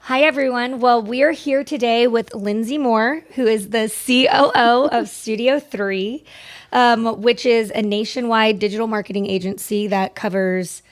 Hi, everyone. Well, we are here today with Lynsey Moore, who is the COO of Studio 3, which is a nationwide digital marketing agency that covers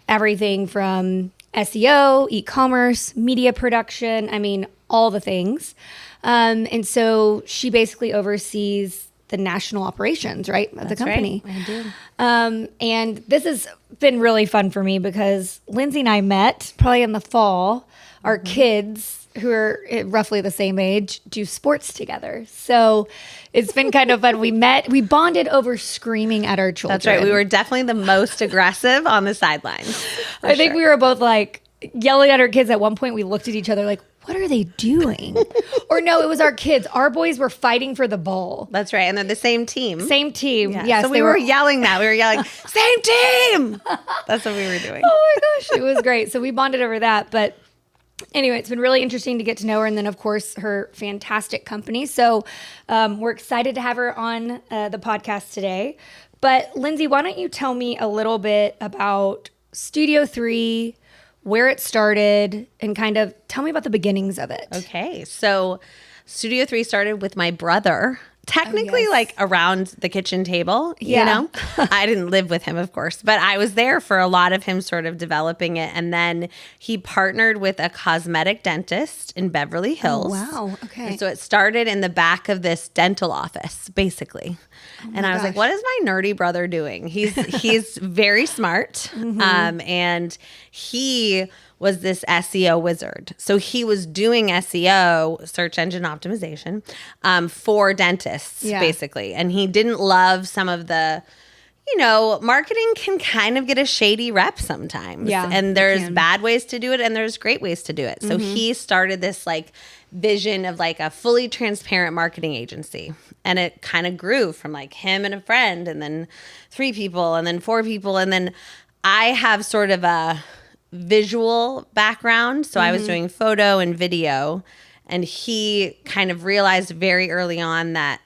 everything from SEO, e-commerce, media production, all the things. And so she basically oversees the national operations, right, of the company. Right. I do. And this has been really fun for me because Lynsey and I met probably in the fall. Our kids, who are roughly the same age, do sports together. So it's been kind of fun. We bonded over screaming at our children. That's right. We were definitely the most aggressive on the sidelines. I think we were both like yelling at our kids. At one point, we looked at each other like, what are they doing? Or no, it was our kids. Our boys were fighting for the ball. That's right. And they're the same team. Same team. Yeah. Yes, so we were yelling that. We were yelling, same team. That's what we were doing. Oh my gosh. It was great. So we bonded over that. But anyway, it's been really interesting to get to know her. And then, of course, her fantastic company. So we're excited to have her on the podcast today. But Lynsey, why don't you tell me a little bit about Studio 3, where it started, and kind of tell me about the beginnings of it. Okay. So Studio 3 started with my brother. Technically, like around the kitchen table, you know, I didn't live with him, of course, but I was there for a lot of him sort of developing it. And then he partnered with a cosmetic dentist in Beverly Hills. Oh, wow. Okay. And so it started in the back of this dental office, basically. And I was like, what is my nerdy brother doing? He's very smart. And he was this SEO wizard. So he was doing SEO, search engine optimization, for dentists, basically. And he didn't love some of the, marketing can kind of get a shady rep sometimes. Yeah, and there's bad ways to do it and there's great ways to do it. So he started this vision of a fully transparent marketing agency. And it kind of grew from him and a friend, and then 3 people, and then 4 people. And then I have sort of a visual background. So I was doing photo and video, and he kind of realized very early on that,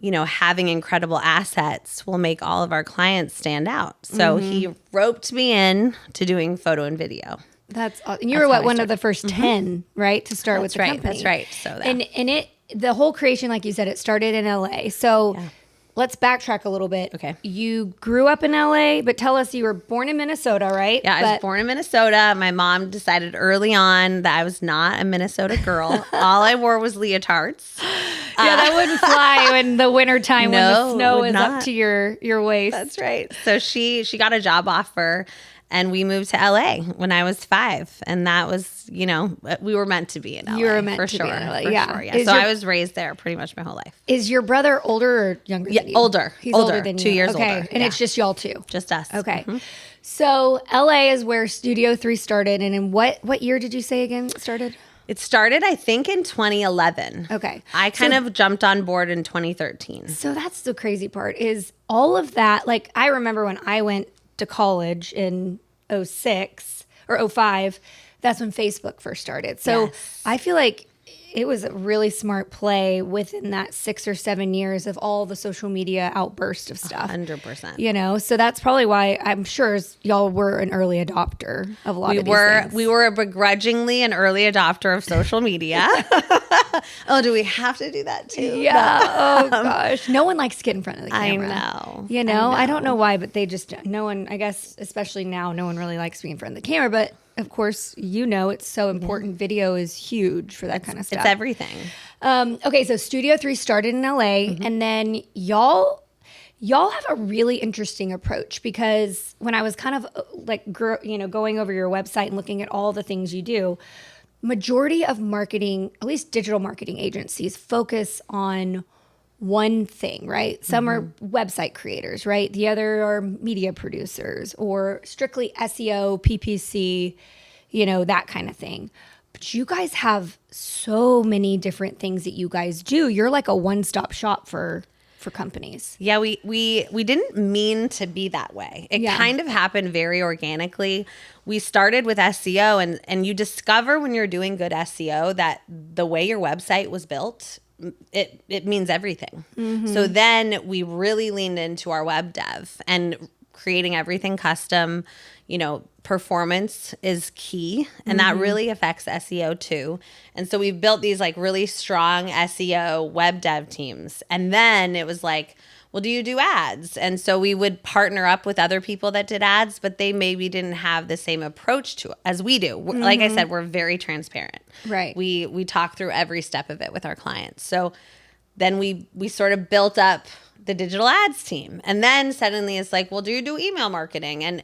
having incredible assets will make all of our clients stand out. So he roped me in to doing photo and video. That's awesome. You were one of the first 10, right, to start with the company. That's right. So the whole creation, like you said, it started in LA. So let's backtrack a little bit. Okay. You grew up in LA, but tell us, you were born in Minnesota, right? Yeah, I was born in Minnesota. My mom decided early on that I was not a Minnesota girl. All I wore was leotards. Yeah, that wouldn't fly in the wintertime when the snow is up to your waist. That's right. So she got a job offer, and we moved to LA when I was 5. And that was, we were meant to be in LA. You were meant for to sure, be in LA, for yeah. sure, yeah. So I was raised there pretty much my whole life. Is your brother older or younger than you? Older. He's older than 2 you. years okay. older. And it's just y'all two? Just us. Okay. So LA is where Studio 3 started. And in what year did you say again it started? It started, I think, in 2011. Okay. I kind of jumped on board in 2013. So that's the crazy part is all of that. I remember when I went to college in 06 or 05, that's when Facebook first started. So I feel like it was a really smart play within that 6 or 7 years of all the social media outburst of stuff. 100%. So that's probably why I'm sure y'all were an early adopter of a lot of these things. We were begrudgingly an early adopter of social media. Oh, do we have to do that too? Yeah. Oh gosh. No one likes to get in front of the camera. I know. I don't know why, but no one, I guess, especially now, no one really likes being in front of the camera. But of course, it's so important. Video is huge for that kind of stuff. It's everything. Okay, so Studio 3 started in LA, and then y'all have a really interesting approach, because when I was kind of going over your website and looking at all the things you do, majority of marketing, at least digital marketing agencies, focus on one thing, right? Some are website creators, right? The other are media producers or strictly SEO, PPC, that kind of thing. But you guys have so many different things that you guys do. You're like a one-stop shop for companies. Yeah, we didn't mean to be that way. It kind of happened very organically. We started with SEO, and you discover when you're doing good SEO that the way your website was built, it means everything. So then we really leaned into our web dev and creating everything custom, performance is key, and that really affects SEO too. And so we've built these like really strong SEO web dev teams. And then it was like, well, do you do ads? And so we would partner up with other people that did ads, but they maybe didn't have the same approach to as we do. Like I said, we're very transparent. Right. We talk through every step of it with our clients. So then we sort of built up the digital ads team. And then suddenly it's like, well, do you do email marketing? And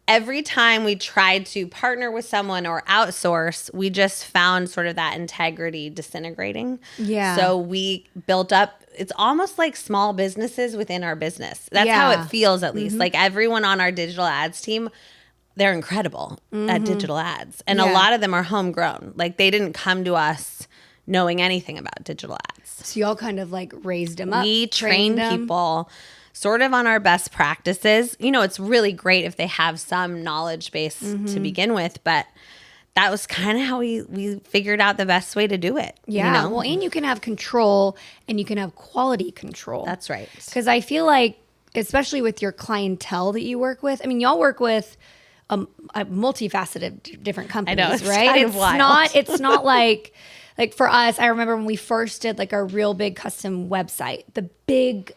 every time we tried to partner with someone or outsource, we just found sort of that integrity disintegrating. Yeah. So we built up, it's almost like small businesses within our business. That's how it feels, at least. Like everyone on our digital ads team, they're incredible at digital ads. And a lot of them are homegrown. Like they didn't come to us knowing anything about digital ads. So y'all kind of like raised them up. We train people sort of on our best practices. You know, it's really great if they have some knowledge base to begin with, but that was kind of how we figured out the best way to do it. Yeah. You know? Well, and you can have control and you can have quality control. That's right. Because I feel like, especially with your clientele that you work with, I mean, y'all work with a multifaceted different companies, I know, it's right? kind of wild. It's not like for us, I remember when we first did like our real big custom website, the big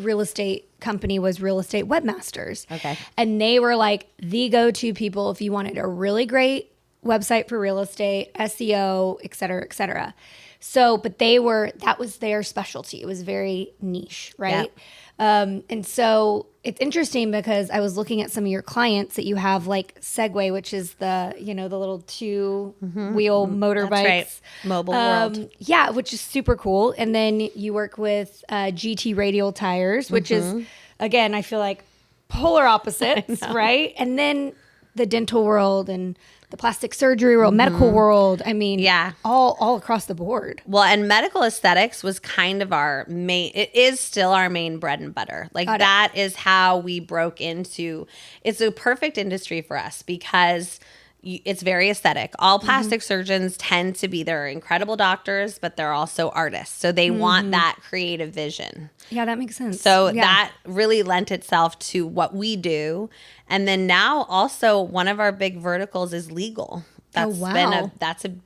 real estate company was Real Estate Webmasters. Okay. And they were like the go-to people if you wanted a really great website for real estate, SEO, et cetera, et cetera. So, but that was their specialty. It was very niche, right? And so it's interesting because I was looking at some of your clients that you have, like Segway, which is the little two-wheel motorbikes. That's right. Mobile world. Yeah, which is super cool. And then you work with GT Radial Tires, which is, again, I feel like polar opposites, right? And then the dental world and the plastic surgery world, medical world. I mean, all across the board. Well, and medical aesthetics was kind of it is still our main bread and butter. Like that is how we broke into, it's a perfect industry for us because it's very aesthetic. All plastic surgeons tend to be, they're incredible doctors, but they're also artists. So they want that creative vision. Yeah, that makes sense. So that really lent itself to what we do. And then now also one of our big verticals is legal. That's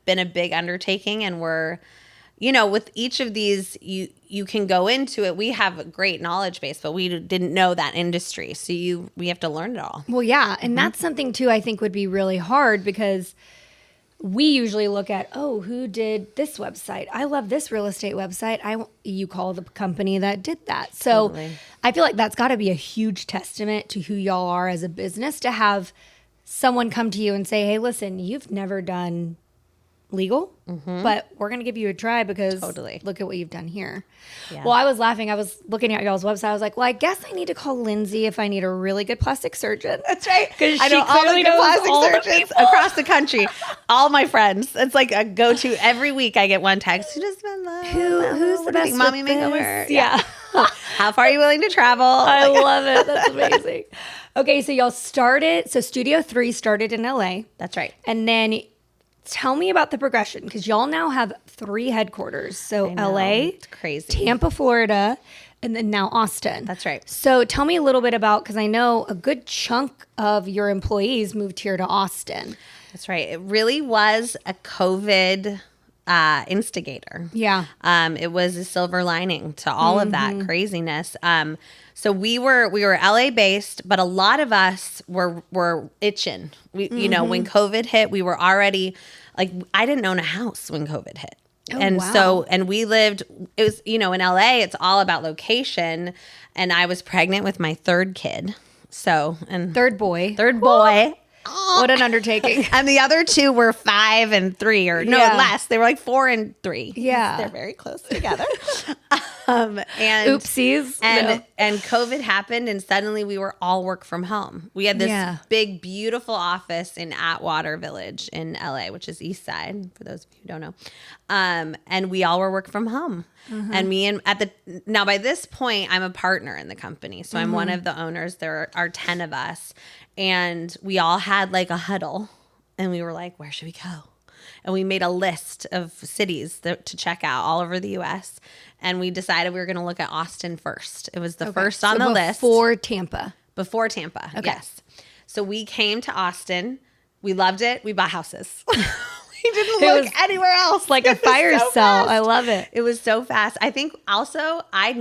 been a big undertaking. And we're, with each of these, you can go into it. We have a great knowledge base, but we didn't know that industry. So we have to learn it all. Well, yeah. And that's something too, I think would be really hard because we usually look at, who did this website? I love this real estate website. You call the company that did that. So I feel like that's got to be a huge testament to who y'all are as a business to have someone come to you and say, hey, listen, you've never done legal, but we're going to give you a try because look at what you've done here. Yeah. Well, I was laughing. I was looking at y'all's website. I was like, well, I guess I need to call Lynsey if I need a really good plastic surgeon. That's right. Because I know all the good plastic surgeons across the country. All my friends. It's like a go-to. Every week I get one text. Who's the best mommy with makeover? This? Yeah. How far are you willing to travel? I love it. That's amazing. Okay, so y'all started. So Studio 3 started in LA. That's right. And then tell me about the progression because y'all now have 3 headquarters. So LA, it's crazy. Tampa, Florida, and then now Austin. That's right. So tell me a little bit about, because I know a good chunk of your employees moved here to Austin. That's right. It really was a COVID instigator. Yeah. It was a silver lining to all of that craziness. So we were LA based, but a lot of us were itching. We, when COVID hit, we were already like, I didn't own a house when COVID hit. And we lived, it was, in LA, it's all about location. And I was pregnant with my 3rd kid. So, and third boy. What an undertaking. And the other 2 were 5 and 3, or less. They were like 4 and 3. Yeah. They're very close together. And oopsies. And COVID happened, and suddenly we were all work from home. We had this big, beautiful office in Atwater Village in LA, which is East Side, for those of you who don't know. And we all were work from home. And now by this point, I'm a partner in the company. So I'm one of the owners. There are 10 of us. And we all had like a huddle, and we were like, where should we go? And we made a list of cities to check out all over the U.S. And we decided we were going to look at Austin first. It was the first on the list. Before Tampa. Before Tampa, yes. So we came to Austin. We loved it. We bought houses. We didn't look anywhere else. Like a fire sale. I love it. It was so fast. I think also I'd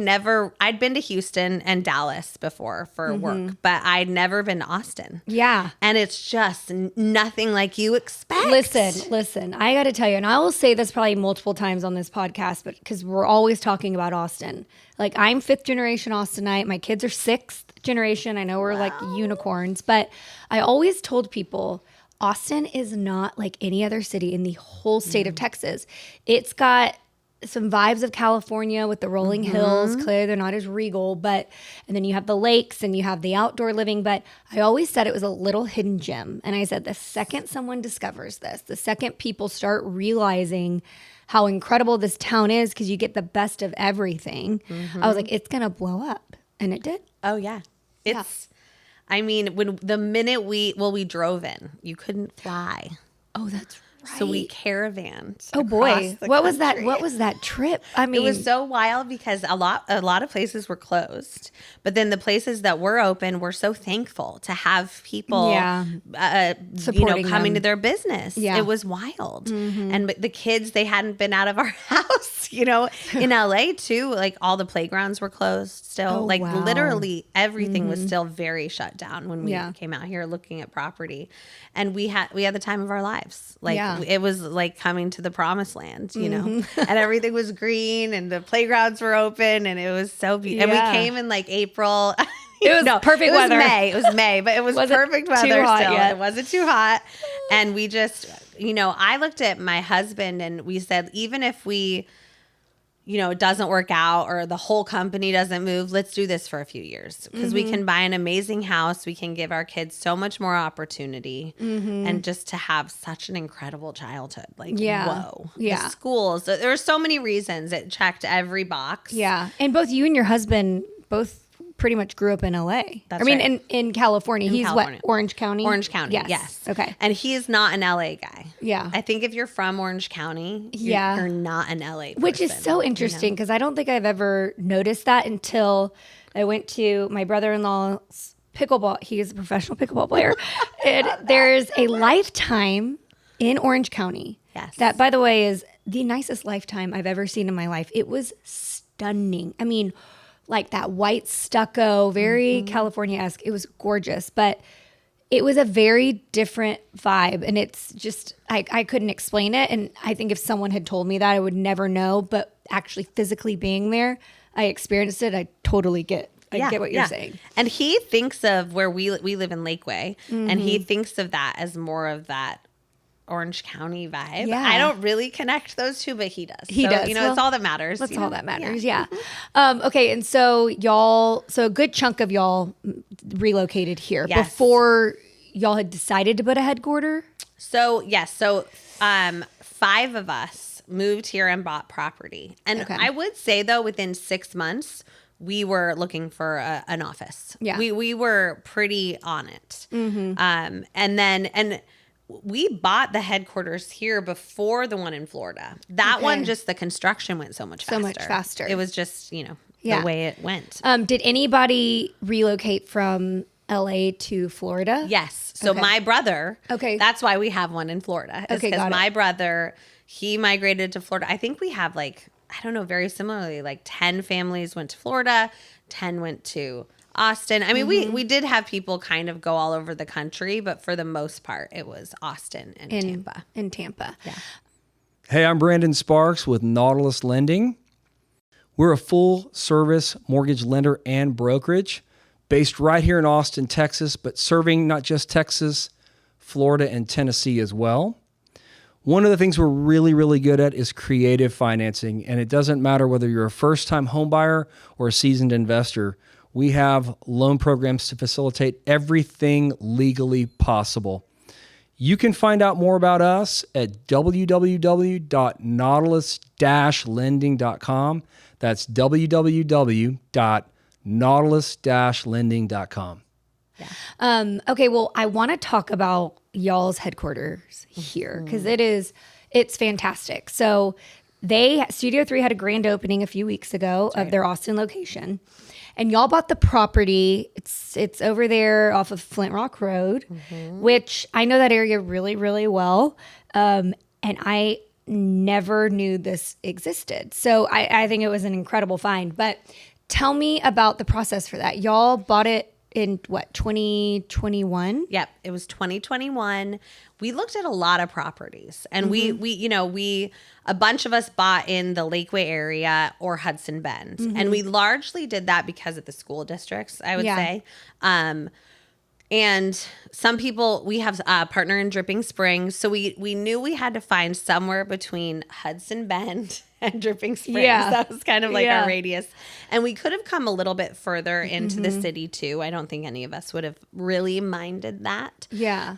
been to Houston and Dallas before for work, but I'd never been to Austin. Yeah. And it's just nothing like you expect. Listen, I got to tell you, and I will say this probably multiple times on this podcast, but because we're always talking about Austin. Like, I'm 5th generation Austinite. My kids are 6th generation. I know we're like unicorns, but I always told people Austin is not like any other city in the whole state of Texas. It's got some vibes of California with the rolling hills. Clearly, they're not as regal, and then you have the lakes and you have the outdoor living. But I always said it was a little hidden gem. And I said, the second someone discovers this, the second people start realizing how incredible this town is, because you get the best of everything, I was like, it's going to blow up. And it did. Oh, yeah. I mean, when the minute we drove in, you couldn't fly. Oh, that's right. So we caravanned. Oh boy, what was that? What was that trip? I mean, it was so wild because a lot of places were closed, but then the places that were open, we're so thankful to have people, coming to their business. Yeah. It was wild, and the kids, they hadn't been out of our house. In LA too, like all the playgrounds were closed still. Literally everything was still very shut down when we came out here looking at property, and we had the time of our lives. It was like coming to the promised land, and everything was green and the playgrounds were open and it was so beautiful. And we came in like April. It was perfect weather. It was May, but it was perfect weather still. Yet. It wasn't too hot. And we just, I looked at my husband and we said, even if we, it doesn't work out or the whole company doesn't move, let's do this for a few years, because we can buy an amazing house. We can give our kids so much more opportunity and just to have such an incredible childhood. Whoa. Yeah. The schools, there were so many reasons. It checked every box. Yeah. And both you and your husband both pretty much grew up in LA. In California. He's California. What, Orange County? Orange County, yes. Okay. And he's not an LA guy. Yeah. I think if you're from Orange County, you're not an LA person. Which is so interesting, because I don't think I've ever noticed that until I went to my brother-in-law's pickleball. He is a professional pickleball player. And there's a Lifetime in Orange County. Yes. That, by the way, is the nicest Lifetime I've ever seen in my life. It was stunning. I mean, like that white stucco, very California-esque. It was gorgeous, but it was a very different vibe. And it's just, I couldn't explain it. And I think if someone had told me that, I would never know. But actually physically being there, I experienced it. I totally get what you're saying. And he thinks of where we live in Lakeway, and he thinks of that as more of that Orange County vibe. Yeah. I don't really connect those two, but he does. He does. It's all that matters. That's all that matters. Yeah. Okay. And so a good chunk of y'all relocated here before y'all had decided to put a headquarter. So yes. So 5 of us moved here and bought property. And I would say though, within 6 months, we were looking for an office. Yeah. We were pretty on it. And we bought the headquarters here before the one in Florida. That one, just the construction went so much faster. It was just, the way it went. Did anybody relocate from LA to Florida? Yes. So my brother, that's why we have one in Florida. Because my brother, he migrated to Florida. I think we have very similarly, 10 families went to Florida, 10 went to Austin. I mean, we did have people kind of go all over the country, but for the most part, it was Austin and Tampa. In Tampa. Yeah. Hey, I'm Brandon Sparks with Nautilus Lending. We're a full-service mortgage lender and brokerage based right here in Austin, Texas, but serving not just Texas, Florida, and Tennessee as well. One of the things we're really, really good at is creative financing, and it doesn't matter whether you're a first-time homebuyer or a seasoned investor. We have loan programs to facilitate everything legally possible. You can find out more about us at www.nautilus-lending.com. That's www.nautilus-lending.com. Yeah. Okay, well, I want to talk about y'all's headquarters here because it's fantastic. So Studio 3 had a grand opening a few weeks ago of their Austin location. And y'all bought the property. It's over there off of Flint Rock Road, which I know that area really, really well. And I never knew this existed. So I think it was an incredible find. But tell me about the process for that. Y'all bought it in what, 2021? Yep, it was 2021. We looked at a lot of properties, and we a bunch of us bought in the Lakeway area or Hudson Bend, and we largely did that because of the school districts, I would say. And some people, we have a partner in Dripping Springs, so we knew we had to find somewhere between Hudson Bend and Dripping Springs. Yeah. That was kind of like our radius. And we could have come a little bit further into the city too. I don't think any of us would have really minded that. Yeah.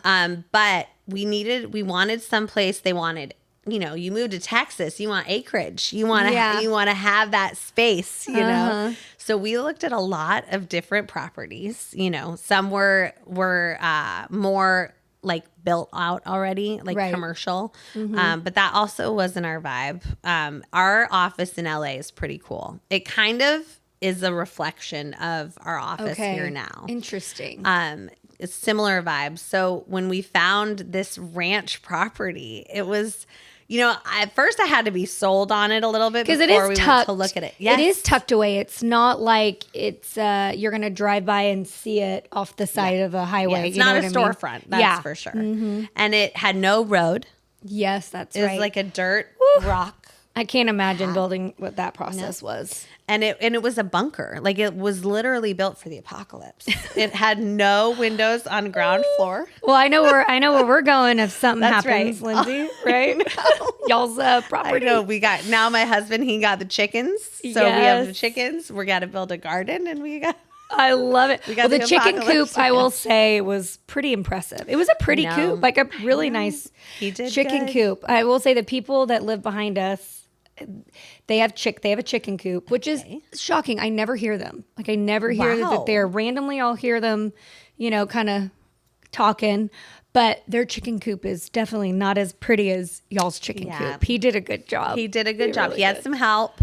But we wanted someplace. They wanted, you moved to Texas, you want acreage. You want to you want to have that space, you know. So we looked at a lot of different properties, Some were more like built out already, like commercial. But that also wasn't our vibe. Our office in LA is pretty cool. It kind of is a reflection of our office here now. Interesting. It's similar vibes. So when we found this ranch property, it was, at first I had to be sold on it a little bit before it is we tucked, went to look at it. Yes. It is tucked away. It's not like it's you're going to drive by and see it off the side of a highway. Yeah, it's you know not a what I mean? storefront, that's for sure. And it had no road. Yes, that's It right. was like a dirt rock. I can't imagine building what that process was. And it was a bunker. Like, it was literally built for the apocalypse. It had no windows on ground floor. Well, I know where we're going if something That's happens, right. Lynsey, right? Y'all's property. I know. Now my husband, he got the chickens. So we have the chickens. We got to build a garden, and we got. I love it. got the the chicken apocalypse coop, I will say, was pretty impressive. It was a pretty coop, like a really nice He did chicken good. coop. I will say the people that live behind us, they have a chicken coop, which is shocking. I never hear them. Like, I never hear that they're randomly. I'll hear them, kind of talking. But their chicken coop is definitely not as pretty as y'all's chicken coop. He did a good job. He did a good job. Really he had did. some help.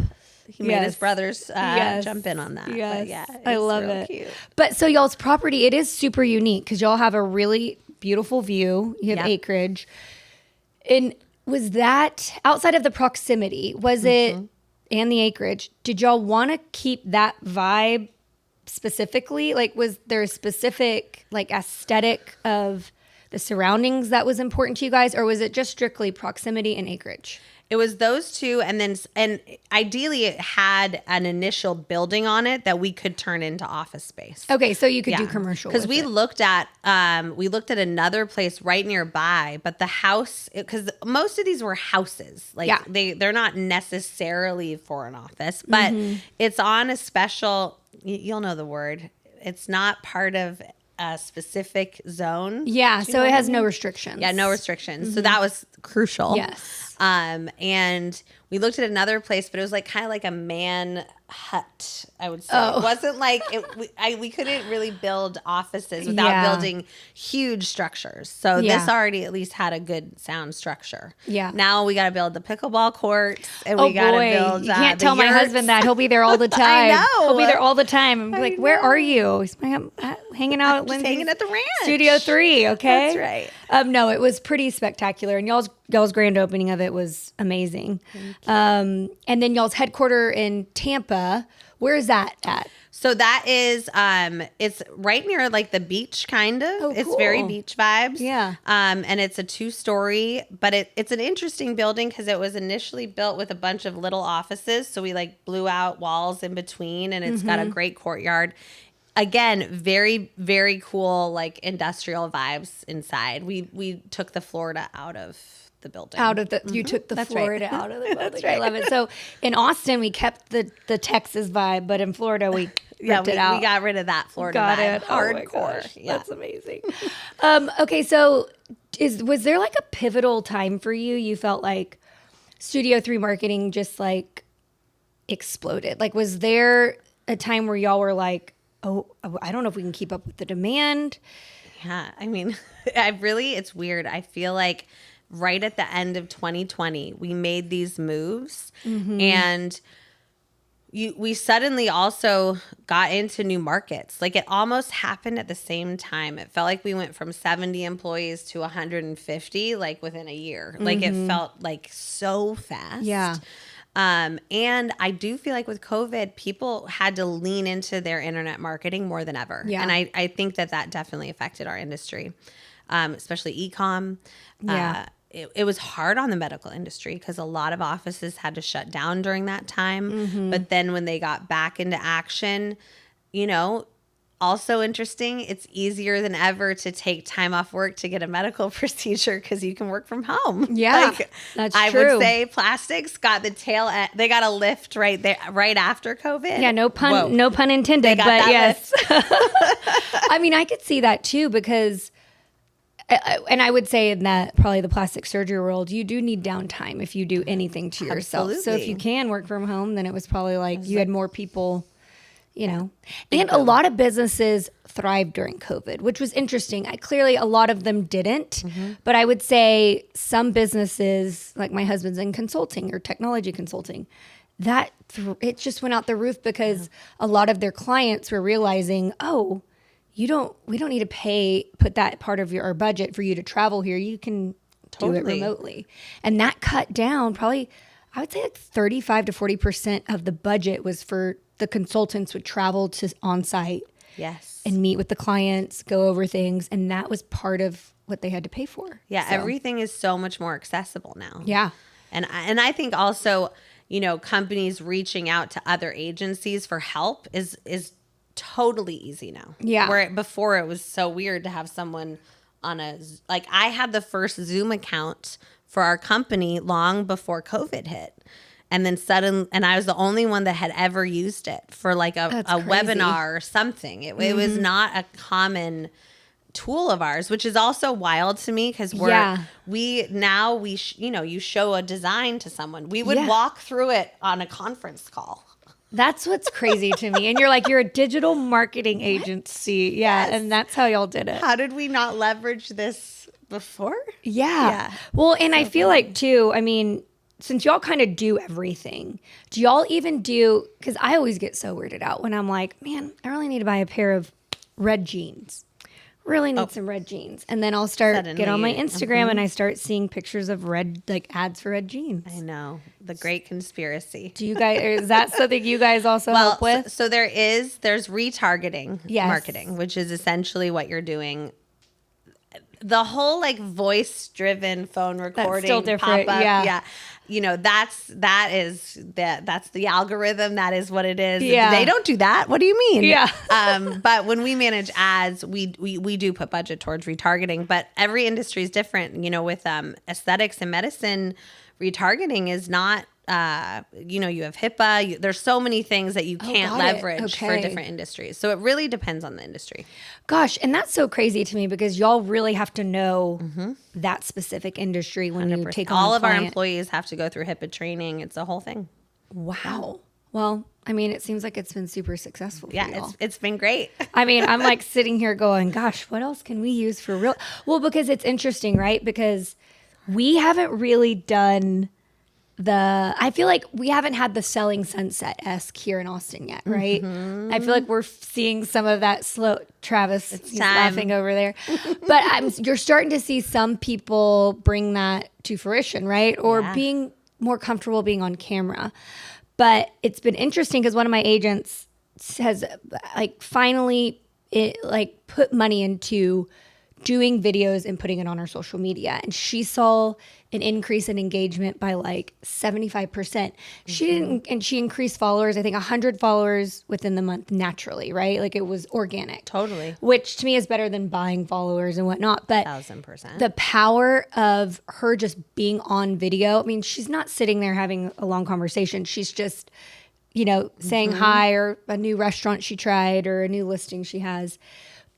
He made his brothers jump in on that. Yes. But yeah, I love real it. Cute. But so y'all's property, it is super unique because y'all have a really beautiful view. You have acreage. And was that outside of the proximity? Was it and the acreage? Did y'all want to keep that vibe specifically? Like, was there a specific aesthetic of the surroundings that was important to you guys, or was it just strictly proximity and acreage? It was those two, and ideally it had an initial building on it that we could turn into office space. Okay, so you could do commercial because we looked at another place right nearby, but the house, because most of these were houses, they're not necessarily for an office, but it's on a special. You'll know the word. It's not part of a specific zone. Yeah, so it has no restrictions. Yeah, no restrictions. So that was crucial. Yes. And we looked at another place, but it was kind of like a man hut, I would say. It wasn't like we couldn't really build offices without building huge structures. So this already at least had a good sound structure. Yeah. Now we got to build the pickleball courts, and we got to build. You can't tell my husband that. He'll be there all the time. I know. He'll be there all the time. I'm like, where are you? He's like, I'm hanging out at Lynsey's hanging at the ranch. Studio 3. Okay, That's right. No, it was pretty spectacular, and y'all's grand opening of it was amazing. And then y'all's headquarter in Tampa. Where is that at? So that is, it's right near like the beach, kind of. Oh, It's cool. very beach vibes. Yeah. And it's a 2-story, but it's an interesting building because it was initially built with a bunch of little offices. So we blew out walls in between, and it's got a great courtyard. Again, very, very cool, industrial vibes inside. We took the Florida out of the building. You took the That's Florida right. out of the building. I love it. So in Austin, we kept the Texas vibe, but in Florida, we ripped it out. We got rid of that Florida Got vibe. it. Oh my Hardcore. gosh, that's amazing. Okay, so was there a pivotal time for you? You felt like Studio 3 marketing just exploded. Was there a time where y'all were like, oh, I don't know if we can keep up with the demand? Yeah, I mean, it's weird. I feel like right at the end of 2020, we made these moves, and we suddenly also got into new markets. Like, it almost happened at the same time. It felt like we went from 70 employees to 150, like within a year. Like, it felt like so fast. Yeah. And I do feel like with COVID, people had to lean into their internet marketing more than ever. Yeah. And I think that definitely affected our industry, especially e-com. Yeah. It was hard on the medical industry because a lot of offices had to shut down during that time. But then when they got back into action, also interesting, it's easier than ever to take time off work to get a medical procedure because you can work from home. Yeah, that's I true. would say plastics got the tail end. They got a lift right there, right after COVID. Yeah, no pun intended, They got but that yes. I mean, I could see that too because, and I would say in that probably the plastic surgery world, you do need downtime if you do anything to yourself. So if Absolutely. you can work from home, then it was probably like you had more people, and a lot of businesses thrived during COVID, which was interesting. Clearly a lot of them didn't, but I would say some businesses, like my husband's in consulting or technology consulting, that it just went out the roof because a lot of their clients were realizing, we don't need to put that part of our budget for you to travel here. You can do it remotely. And that cut down probably, I would say like 35 to 40% of the budget was for the consultants would travel to on-site and meet with the clients, go over things. And that was part of what they had to pay for. Yeah, everything is so much more accessible now. Yeah. And I think also, companies reaching out to other agencies for help is totally easy now. Yeah. Where before it was so weird to have someone on I had the first Zoom account for our company long before COVID hit. And then and I was the only one that had ever used it for like a webinar or something. It was not a common tool of ours, which is also wild to me because you show a design to someone. We would walk through it on a conference call. That's what's crazy to me. And you're a digital marketing agency. Yeah. Yes. And that's how y'all did it. How did we not leverage this before? Yeah. Well, and I feel like too, I mean, since y'all kind of do everything, do y'all even do, because I always get so weirded out when I'm like, man, I really need to buy a pair of red jeans. Really need some red jeans. And then I'll get on my Instagram and I start seeing pictures of red, like ads for red jeans. I know. The great conspiracy. Do you guys, is that something you guys also help with? So there's retargeting marketing, which is essentially what you're doing. The whole like voice driven phone recording. That's still different. Pop-up, yeah. That's the algorithm. That is what it is. Yeah. They don't do that. What do you mean? Yeah. But when we manage ads, we do put budget towards retargeting, but every industry is different. With aesthetics and medicine, retargeting is not, you have HIPAA. There's so many things that you can't leverage for different industries. So it really depends on the industry. Gosh, and that's so crazy to me because y'all really have to know that specific industry when 100%. You take on all a of our client. Employees have to go through HIPAA training. It's a whole thing. Wow. Well, I mean, it seems like it's been super successful. Yeah, it's been great. I mean, I'm like sitting here going, gosh, what else can we use for real? Well, because it's interesting, right? Because we haven't really done I feel like we haven't had the Selling Sunset-esque here in Austin yet, right? I feel like we're seeing some of that slow. Travis is laughing over there. But you're starting to see some people bring that to fruition, right? Or being more comfortable being on camera. But it's been interesting because one of my agents has finally put money into doing videos and putting it on our social media. And she saw an increase in engagement by 75%. She increased followers, I think 100 followers within the month naturally, right? Like it was organic. Totally. Which to me is better than buying followers and whatnot. But 1000%. The power of her just being on video, I mean, she's not sitting there having a long conversation. She's just, saying hi or a new restaurant she tried or a new listing she has.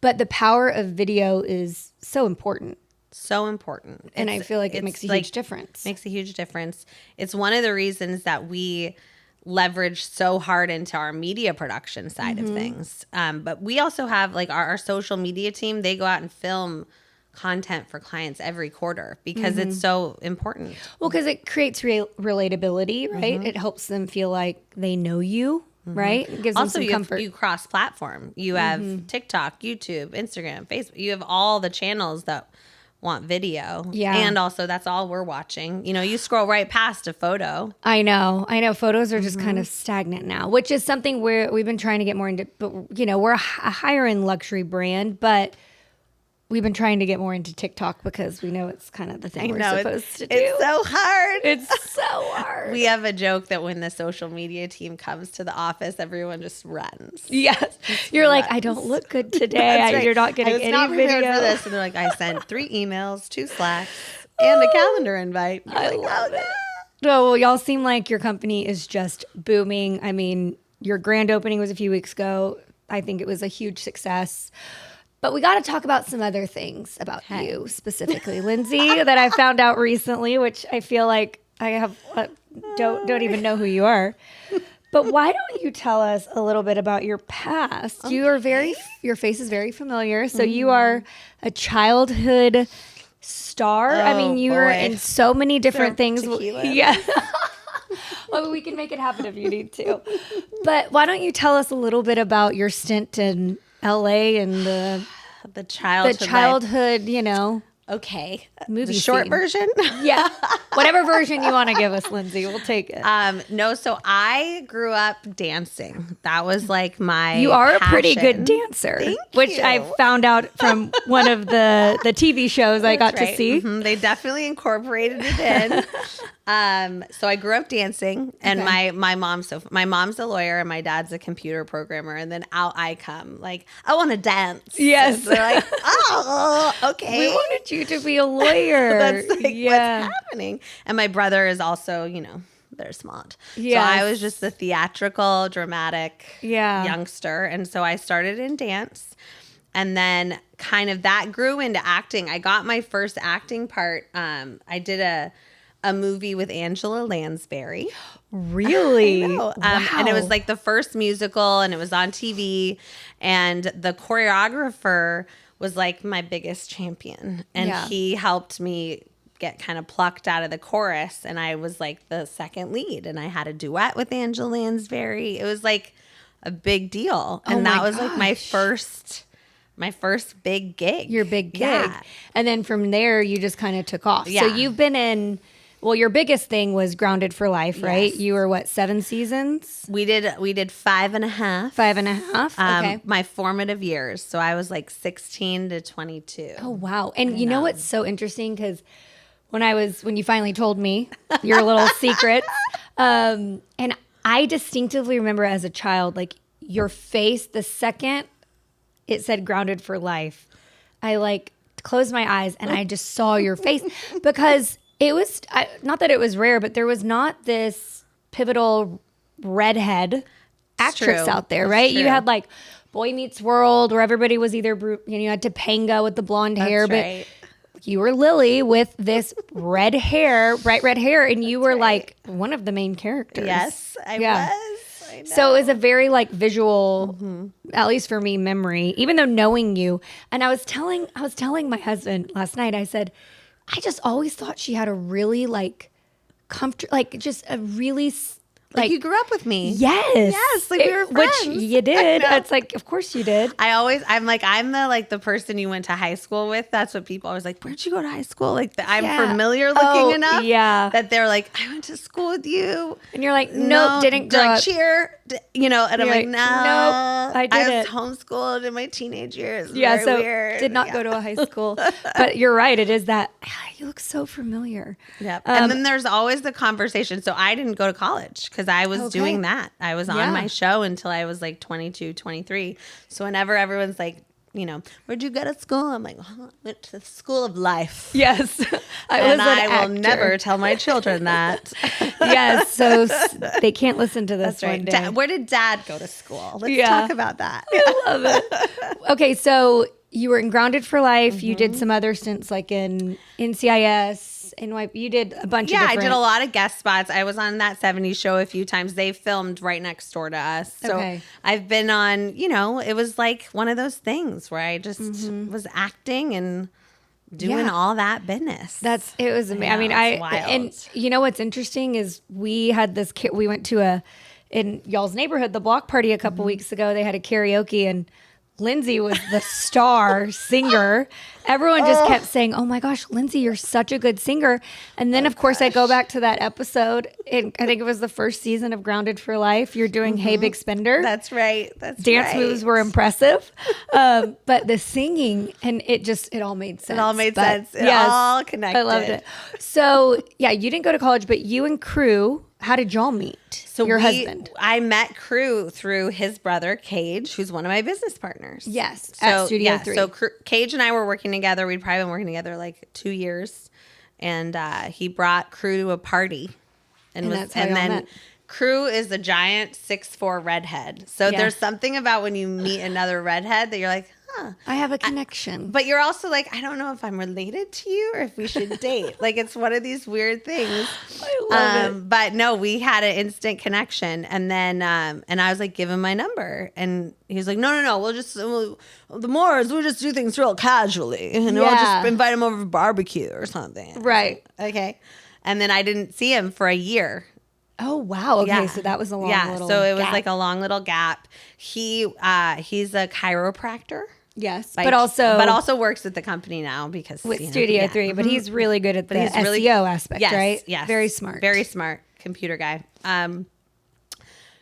But the power of video is so important. So important. And I feel like it makes a huge difference. Makes a huge difference. It's one of the reasons that we leverage so hard into our media production side of things. But we also have our social media team. They go out and film content for clients every quarter because it's so important. Well, because it creates relatability, right? It helps them feel like they know you, right? It gives Also, them some comfort. you cross-platform. You have TikTok, YouTube, Instagram, Facebook. You have all the channels that want video. Yeah. And also, that's all we're watching. You know, you scroll right past a photo. I know. Photos are just kind of stagnant now, which is something we've been trying to get more into. But, you know, we're a higher end luxury brand, but we've been trying to get more into TikTok because we know it's kind of the thing we're supposed to do. It's so hard. It's so hard. We have a joke that when the social media team comes to the office, everyone just runs. Yes. You're like, I don't look good today. Right. You're not getting any not prepared video. for this. And they're like, I sent 3 emails, 2 Slacks, and a calendar invite. I love it. Oh, well, y'all seem like your company is just booming. I mean, your grand opening was a few weeks ago. I think it was a huge success. But we got to talk about some other things about you specifically, Lynsey, that I found out recently, which I feel like I have don't even know who you are. But why don't you tell us a little bit about your past? Okay. Your face is very familiar. So you are a childhood star. I mean, you were in so many different things. Tequila. Yeah. Well, we can make it happen if you need to. But why don't you tell us a little bit about your stint in LA and the childhood, you know. Okay. Movie the short scene. version? Yeah. Whatever version you want to give us, Lynsey, we'll take it. No, so I grew up dancing. That was like my You are passion. a pretty good dancer, which I found out from one of the TV shows I got to see. Mm-hmm. They definitely incorporated it in. So I grew up dancing, and my mom's a lawyer, and my dad's a computer programmer, and then out I come, like, I want to dance. Yes. And they're like, oh, okay. We wanted you to be a lawyer. That's like what's happening. And my brother is also, you know, they're smart. Yes. So I was just the theatrical, dramatic youngster. And so I started in dance. And then kind of that grew into acting. I got my first acting part. I did a movie with Angela Lansbury. Really? Wow. And it was like the first musical, and it was on TV. And the choreographer was like my biggest champion. And he helped me get kind of plucked out of the chorus. And I was like the second lead. And I had a duet with Angela Lansbury. It was like a big deal. And that was like my first big gig. Your big gig. Yeah. And then from there, you just kind of took off. Yeah. So you've been in, well, your biggest thing was Grounded for Life, right? You were what, 7 seasons? We did 5.5. 5.5? Okay. My formative years. So I was like 16 to 22. Oh, wow. And you know what's so interesting? Because when you finally told me your little secrets, and I distinctively remember as a child, like your face, the second it said Grounded for Life, I like closed my eyes and I just saw your face because it was, not that it was rare, but there was not this pivotal redhead actress out there, right? You had like Boy Meets World where everybody was either, you had Topanga with the blonde hair, but you were Lily with this red hair, bright red hair, and you were like one of the main characters. Yes, I was. I know. So it was a very like visual, at least for me, memory, even though knowing you. And I was telling my husband last night, I said, I just always thought she had a really like just a really like you grew up with me. Yes, like we were friends. Which you did. It's like, of course you did. I'm the person you went to high school with. That's what people always like. Where'd you go to high school? Like I'm familiar looking enough. Yeah, that they're like, I went to school with you, and you're like, nope, didn't grow up. Cheer, you know. And I'm like, no, nope, I was homeschooled in my teenage years. Yeah, so weird. Did not go to a high school. But you're right. It is that you look so familiar. Yep. And then there's always the conversation. So I didn't go to college because I was doing that. I was on my show until I was like 22, 23. So whenever everyone's like, you know, where'd you go to school? I'm like, I went to the school of life. Yes. I will never tell my children that. Yes. So they can't listen to this one day. Where did Dad go to school? Let's talk about that. I love it. Okay. So you were in Grounded for Life. You did some other stints like in NCIS. You did a bunch of different... I did a lot of guest spots. I was on that 70s show a few times. They filmed right next door to us. So I've been on, you know, it was like one of those things where I just was acting and doing all that business. It was amazing. I mean, it's wild. and you know what's interesting is we had this. We went to in y'all's neighborhood, the block party a couple weeks ago. They had a karaoke and Lynsey was the star singer. Everyone just kept saying, "Oh my gosh, Lynsey, you're such a good singer." And then, of course, I go back to that episode. I think it was the first season of Grounded for Life. You're doing "Hey Big Spender." That's right. Dance moves were impressive, but the singing and it all made sense. It all made sense. It all connected. I loved it. So yeah, you didn't go to college, but you and Crew. How did y'all meet? So your husband. I met Crew through his brother, Cage, who's one of my business partners. Yes, so, at Studio 3. So Cage and I were working together. We'd probably been working together like 2 years. And he brought Crew to a party. And that's how y'all met. Crew is a giant 6'4" redhead. So there's something about when you meet another redhead that you're like, huh. I have a connection. But you're also like, I don't know if I'm related to you or if we should date. Like, it's one of these weird things. I love it. But no, we had an instant connection. And then, and I was like, give him my number. And he was like, no. The Moores, we'll just do things real casually. And we'll just invite him over for barbecue or something. Right. Okay. And then I didn't see him for a year. Oh, wow. Okay, so that was a long little so it was gap. like a long little gap. He's a chiropractor. Yes, but also works at the company now because with Studio 3. But he's really good at the SEO aspect, right? Yes, very smart computer guy.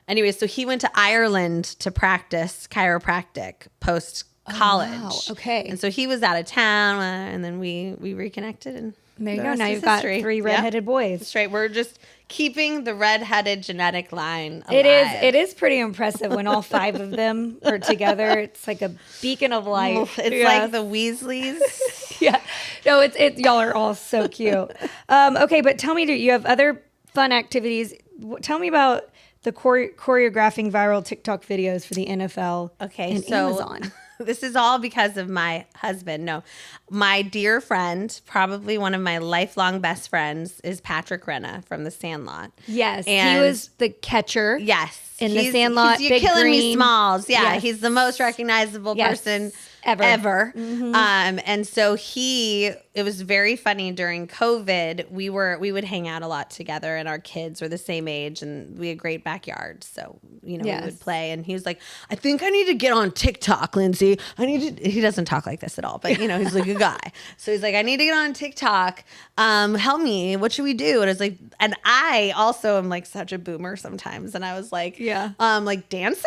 Anyway, so he went to Ireland to practice chiropractic post college. Oh, wow. Okay, and so he was out of town, and then we reconnected, and there you go. Now you've got 3 redheaded boys. That's right. We're just keeping the redheaded genetic line alive. It is pretty impressive when all 5 of them are together. It's like a beacon of light. It's like the Weasleys. Yeah. No, it's y'all are all so cute. Okay, but tell me, do you have other fun activities? Tell me about the choreographing viral TikTok videos for the NFL and Amazon. This is all because of my husband. No, my dear friend, probably one of my lifelong best friends, is Patrick Renna from The Sandlot. Yes, and he was the catcher. Yes, in The Sandlot. You're killing green. Me, Smalls. Yeah, yes. He's the most recognizable person ever. Mm-hmm. And so it was very funny during COVID. We would hang out a lot together, and our kids were the same age, and we had great backyards. So we would play. And he was like, "I think I need to get on TikTok, Lynsey. He doesn't talk like this at all, but he's like a guy. So he's like, I need to get on TikTok. Help me. What should we do? And I was like, and I also am like such a boomer sometimes. And I was like, like dances?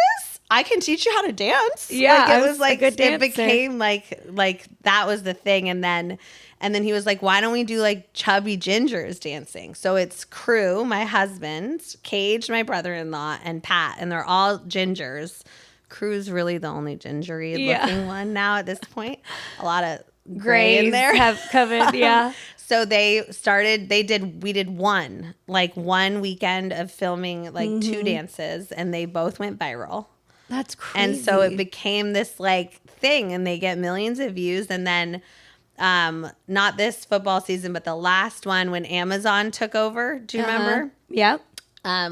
I can teach you how to dance. Yeah, like, it was like a good it became like that was the thing. And then he was like, why don't we do like chubby gingers dancing? So it's Crew, my husband, Cage, my brother-in-law, and Pat, and they're all gingers. Crew's really the only gingery looking one now at this point. A lot of gray in there have come in. Yeah. So we did one weekend of filming like 2 dances, and they both went viral. That's crazy. And so it became this like thing, and they get millions of views. And then not this football season, but the last one when Amazon took over. Do you remember? Yep.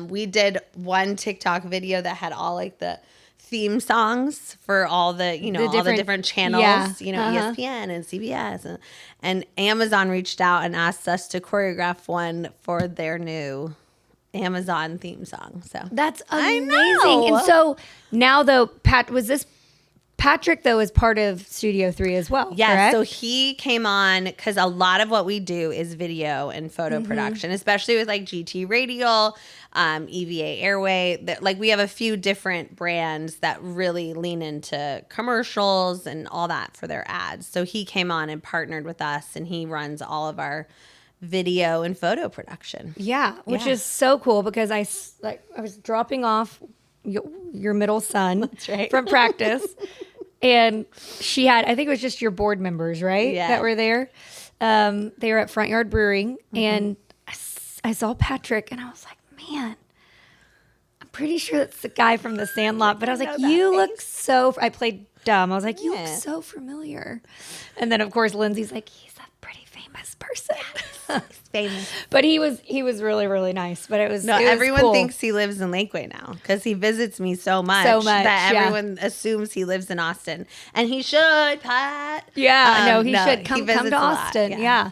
We did one TikTok video that had all like the theme songs for all the all the different channels, ESPN and CBS, and Amazon reached out and asked us to choreograph one for their new Amazon theme song. So that's amazing. And so now though, Patrick though is part of Studio 3 as well. Yeah, correct? So he came on because a lot of what we do is video and photo production, especially with like GT Radial, EVA Airway. Like we have a few different brands that really lean into commercials and all that for their ads. So he came on and partnered with us, and he runs all of our video and photo production. Yeah, which is so cool because I was dropping off your middle son from practice, and she had, I think it was just your board members, right? Yeah. That were there. They were at Front Yard Brewing, and I saw Patrick, and I was like, man, I'm pretty sure that's the guy from The Sandlot. But I was like, you look so. I played dumb. I was like, you look so familiar. And then of course Lynsey's like, he's that pretty famous best person. Famous. But he was really, really nice. But it was No, it was everyone cool. thinks he lives in Lakeway now because he visits me so much that yeah. everyone assumes he lives in Austin. And he should, Pat. Yeah, no, he should come visits to a lot, Austin. Yeah.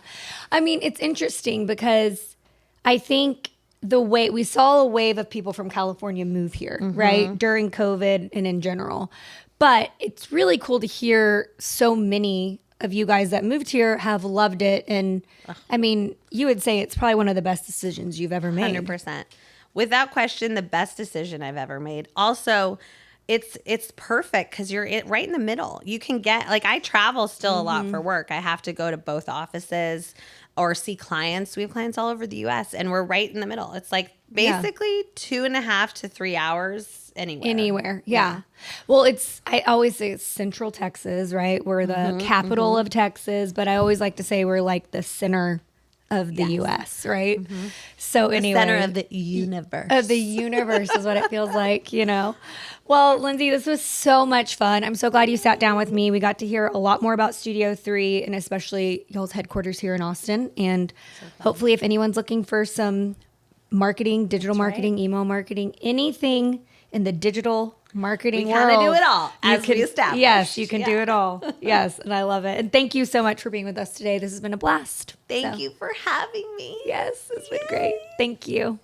I mean, it's interesting because I think we saw a wave of people from California move here, right? During COVID and in general. But it's really cool to hear so many of you guys that moved here have loved it. And I mean, you would say it's probably one of the best decisions you've ever made. 100%. Without question, the best decision I've ever made. Also, it's perfect because you're right in the middle. You can get, like, I travel still a lot for work. I have to go to both offices or see clients. We have clients all over the U.S. and we're right in the middle. It's like basically 2.5 to 3 hours anywhere. Yeah. Well, I always say it's Central Texas, right? We're the capital of Texas, but I always like to say we're like the center of the U.S., right? So anyway. Center of the universe. Of the universe is what it feels like, you know? Well, Lynsey, this was so much fun. I'm so glad you sat down with me. We got to hear a lot more about Studio 3 and especially y'all's headquarters here in Austin. And hopefully if anyone's looking for some marketing, digital marketing, email marketing, anything in the digital marketing world. We kind of do it all, as we established. Yes, you can do it all. Yes, and I love it. And thank you so much for being with us today. This has been a blast. Thank you for having me. Yes, it's been great. Thank you.